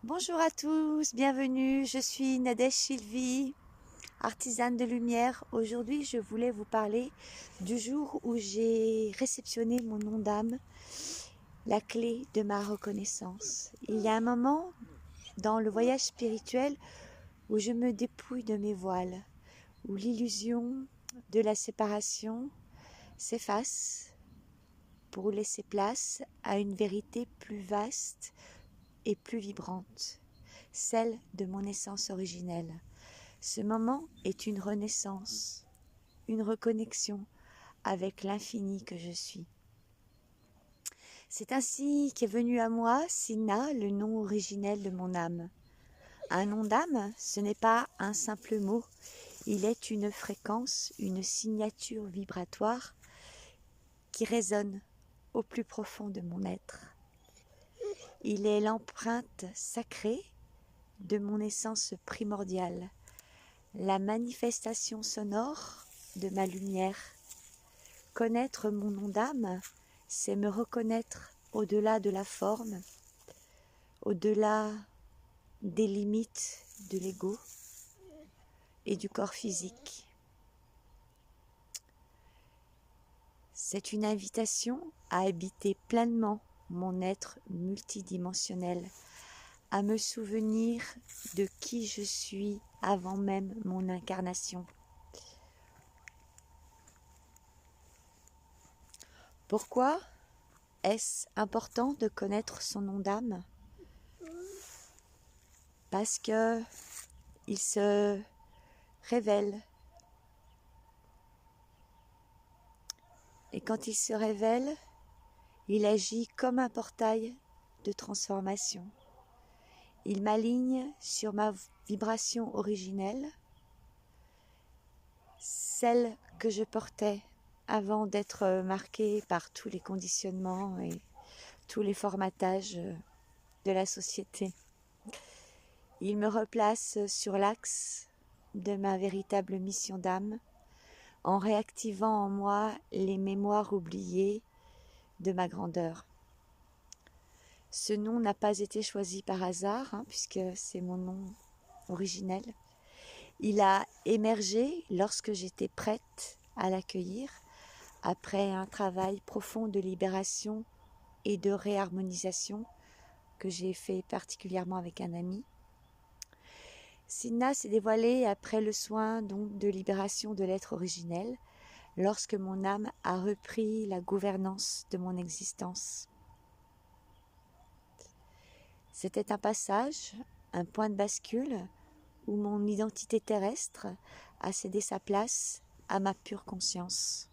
Bonjour à tous, bienvenue, je suis Nadège Sylvie, artisane de lumière. Aujourd'hui, je voulais vous parler du jour où j'ai réceptionné mon nom d'âme, la clé de ma reconnaissance. Il y a un moment dans le voyage spirituel où je me dépouille de mes voiles, où l'illusion de la séparation s'efface pour laisser place à une vérité plus vaste et plus vibrante, celle de mon essence originelle. Ce moment est une renaissance, une reconnexion avec l'infini que je suis. C'est ainsi qu'est venu à moi Sina, le nom originel de mon âme. Un nom d'âme, ce n'est pas un simple mot, il est une fréquence, une signature vibratoire qui résonne au plus profond de mon être. Il est l'empreinte sacrée de mon essence primordiale, la manifestation sonore de ma lumière. Connaître mon nom d'âme, c'est me reconnaître au-delà de la forme, au-delà des limites de l'ego et du corps physique. C'est une invitation à habiter pleinement mon être multidimensionnel, à me souvenir de qui je suis avant même mon incarnation. Pourquoi est-ce important de connaître son nom d'âme? Parce que il se révèle. Et quand il se révèle, il agit comme un portail de transformation. Il m'aligne sur ma vibration originelle, celle que je portais avant d'être marquée par tous les conditionnements et tous les formatages de la société. Il me replace sur l'axe de ma véritable mission d'âme, en réactivant en moi les mémoires oubliées de ma grandeur. Ce nom n'a pas été choisi par hasard, puisque c'est mon nom originel. Il a émergé lorsque j'étais prête à l'accueillir, après un travail profond de libération et de réharmonisation que j'ai fait particulièrement avec un ami. Sina s'est dévoilée après le soin donc de libération de l'être originel, lorsque mon âme a repris la gouvernance de mon existence. C'était un passage, un point de bascule où mon identité terrestre a cédé sa place à ma pure conscience.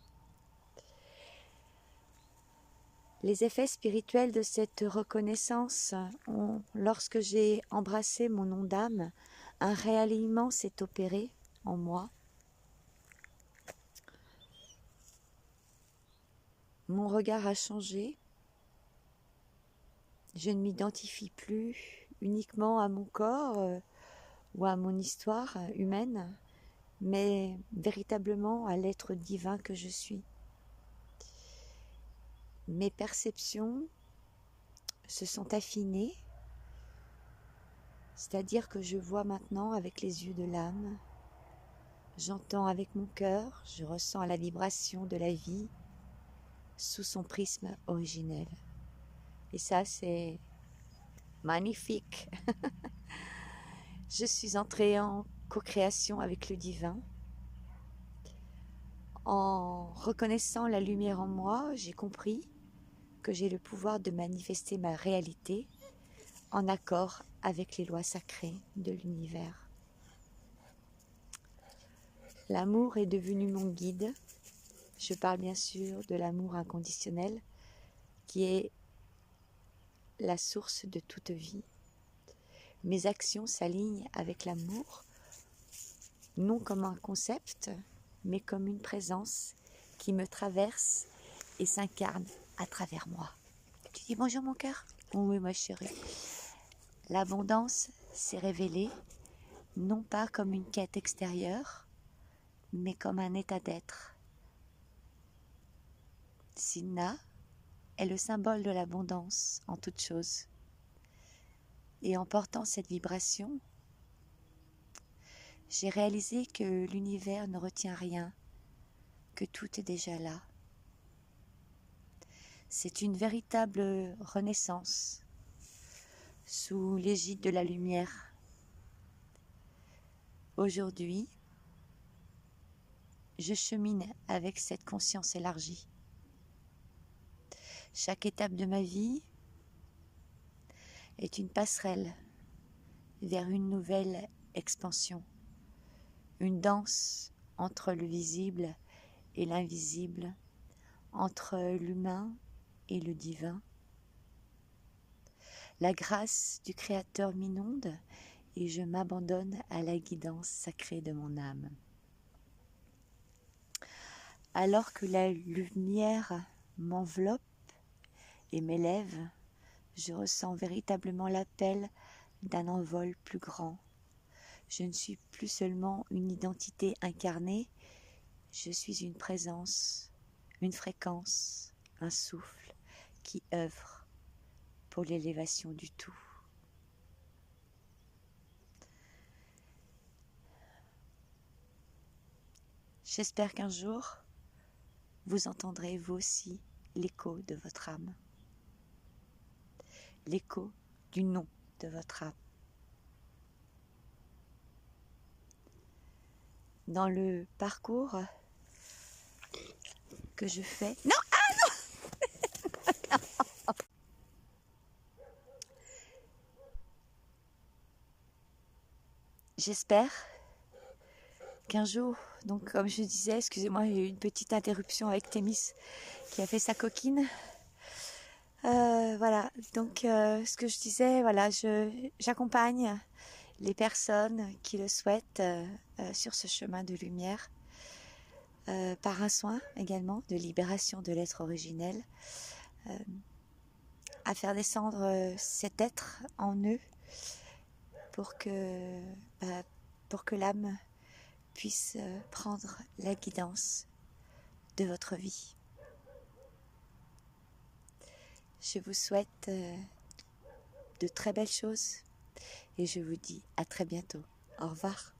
Les effets spirituels de cette reconnaissance ont, lorsque j'ai embrassé mon nom d'âme, un réalignement s'est opéré en moi. Mon regard a changé. Je ne m'identifie plus uniquement à mon corps ou à mon histoire humaine, mais véritablement à l'être divin que je suis. Mes perceptions se sont affinées, c'est-à-dire que je vois maintenant avec les yeux de l'âme, j'entends avec mon cœur, je ressens la vibration de la vie sous son prisme originel. Et ça, c'est magnifique. Je suis entrée en co-création avec le divin. En reconnaissant la lumière en moi, j'ai compris que j'ai le pouvoir de manifester ma réalité en accord avec les lois sacrées de l'univers. L'amour est devenu mon guide. Je parle bien sûr de l'amour inconditionnel qui est la source de toute vie. Mes actions s'alignent avec l'amour, non comme un concept, mais comme une présence qui me traverse et s'incarne à travers moi. Tu dis bonjour mon cœur? Oui ma chérie. L'abondance s'est révélée, non pas comme une quête extérieure, mais comme un état d'être. Sina est le symbole de l'abondance en toute chose. Et en portant cette vibration, j'ai réalisé que l'univers ne retient rien, que tout est déjà là. C'est une véritable renaissance sous l'égide de la lumière. Aujourd'hui, je chemine avec cette conscience élargie. Chaque étape de ma vie est une passerelle vers une nouvelle expansion, une danse entre le visible et l'invisible, entre l'humain et le divin. La grâce du Créateur m'inonde et je m'abandonne à la guidance sacrée de mon âme. Alors que la lumière m'enveloppe et m'élève, je ressens véritablement l'appel d'un envol plus grand. Je ne suis plus seulement une identité incarnée, je suis une présence, une fréquence, un souffle qui œuvre pour l'élévation du tout. J'espère qu'un jour, vous entendrez vous aussi l'écho de votre âme, l'écho du nom de votre âme. Dans le parcours que je fais... Non, j'espère qu'un jour, donc comme je disais, excusez-moi, il y a eu une petite interruption avec Thémis qui a fait sa coquine. Voilà, donc ce que je disais, voilà, j'accompagne les personnes qui le souhaitent sur ce chemin de lumière par un soin également de libération de l'être originel, à faire descendre cet être en eux pour que l'âme puisse prendre la guidance de votre vie. Je vous souhaite de très belles choses et je vous dis à très bientôt. Au revoir.